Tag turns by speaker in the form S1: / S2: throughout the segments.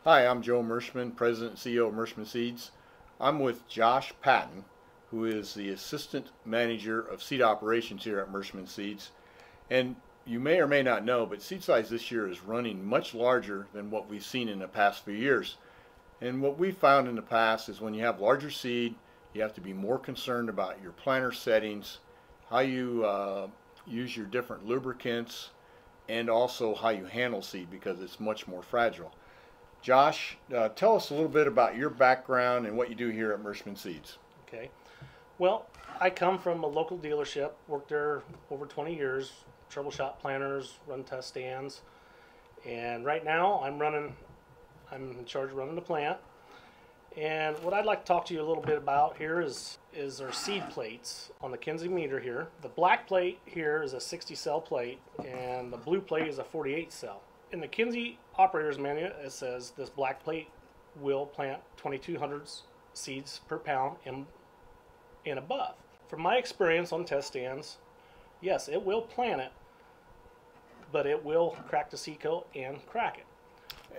S1: Hi, I'm Joe Merschman, President and CEO of Merschman Seeds. I'm with Josh Patton, who is the Assistant Manager of Seed Operations here at Merschman Seeds. And you may or may not know, but seed size this year is running much larger than what we've seen in the past few years. And what we found in the past is when you have larger seed, you have to be more concerned about your planter settings, how you use your different lubricants, and also how you handle seed because it's much more fragile. Josh, tell us a little bit about your background and what you do here at Merschman Seeds.
S2: Okay. Well, I come from a local dealership, worked there over 20 years, troubleshot planters, run test stands, and right now I'm in charge of running the plant. And what I'd like to talk to you a little bit about here is our seed plates on the Kinsey meter here. The black plate here is a 60 cell plate and the blue plate is a 48 cell. In the Kinsey operator's manual, it says this black plate will plant 2200 seeds per pound and above. From my experience on test stands, yes, it will plant it, but it will crack the seed coat and crack it.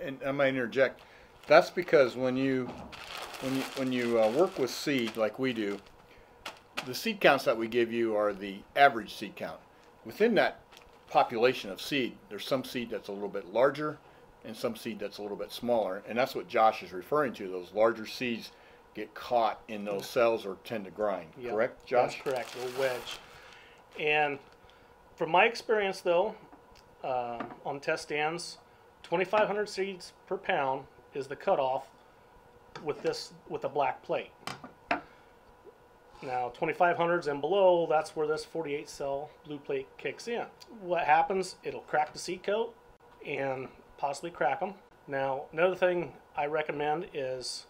S1: And I might interject. That's because when you work with seed like we do, the seed counts that we give you are the average seed count. Within that population of seed, there's some seed that's a little bit larger and some seed that's a little bit smaller, and that's what Josh is referring to. Those larger seeds get caught in those cells or tend to grind. Yep. Correct, Josh?
S2: That's correct, a wedge. And from my experience though, on test stands, 2,500 seeds per pound is the cutoff with a black plate. Now 2500s and below, that's where this 48 cell blue plate kicks in. What happens, it'll crack the seed coat and possibly crack them. Now another thing I recommend is,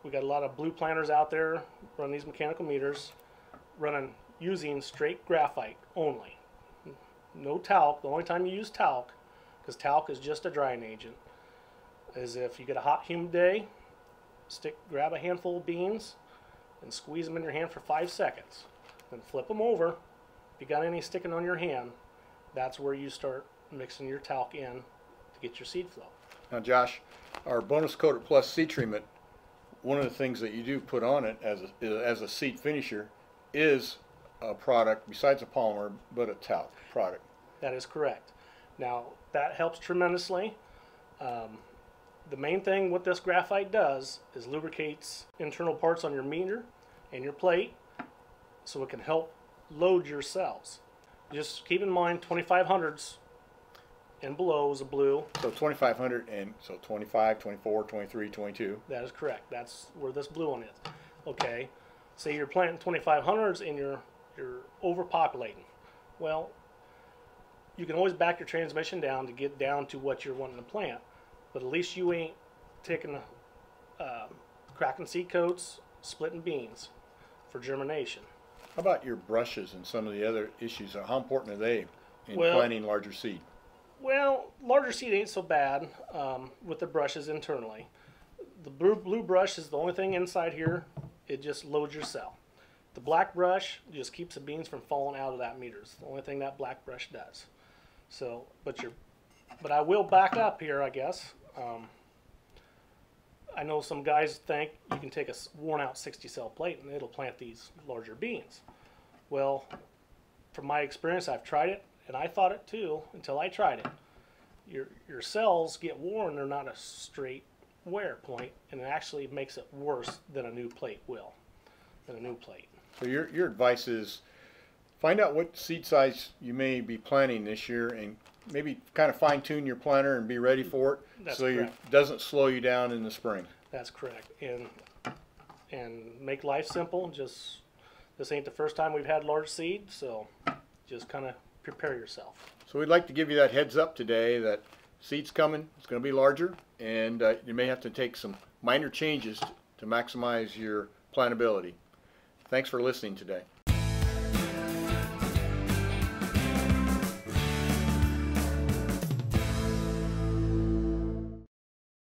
S2: we got a lot of blue planters out there run these mechanical meters, using straight graphite only. No talc. The only time you use talc, because talc is just a drying agent, is if you get a hot humid day, grab a handful of beans and squeeze them in your hand for 5 seconds. Then flip them over. If you got any sticking on your hand, that's where you start mixing your talc in to get your seed flow.
S1: Now Josh, our Bonus Coated Plus seed treatment, one of the things that you do put on it as a seed finisher is a product besides a polymer, but a talc product.
S2: That is correct. Now that helps tremendously. The main thing what this graphite does is lubricates internal parts on your meter and your plate so it can help load your cells. Just keep in mind 2500s and below is a blue.
S1: So 2500 and so 25, 24, 23, 22.
S2: That is correct. That's where this blue one is. Okay, say you're planting 2500s and you're overpopulating. Well, you can always back your transmission down to get down to what you're wanting to plant, but at least you ain't taking cracking seed coats, splitting beans for germination.
S1: How about your brushes and some of the other issues? How important are they in planting larger seed?
S2: Well, larger seed ain't so bad with the brushes internally. The blue brush is the only thing inside here. It just loads your cell. The black brush just keeps the beans from falling out of that meter. It's the only thing that black brush does. So, but I will back up here, I guess. I know some guys think you can take a worn out 60 cell plate and it'll plant these larger beans. Well, from my experience, I've tried it and I thought it too until I tried it. Your cells get worn, they're not a straight wear point, and it actually makes it worse than a new plate will. So
S1: your advice is find out what seed size you may be planting this year and maybe kind of fine-tune your planter and be ready for it.
S2: That's
S1: so
S2: correct.
S1: It doesn't slow you down in the spring.
S2: That's correct. And make life simple. Just, this ain't the first time we've had large seed, so just kind of prepare yourself.
S1: So we'd like to give you that heads up today that seed's coming. It's going to be larger, and you may have to take some minor changes to maximize your plantability. Thanks for listening today.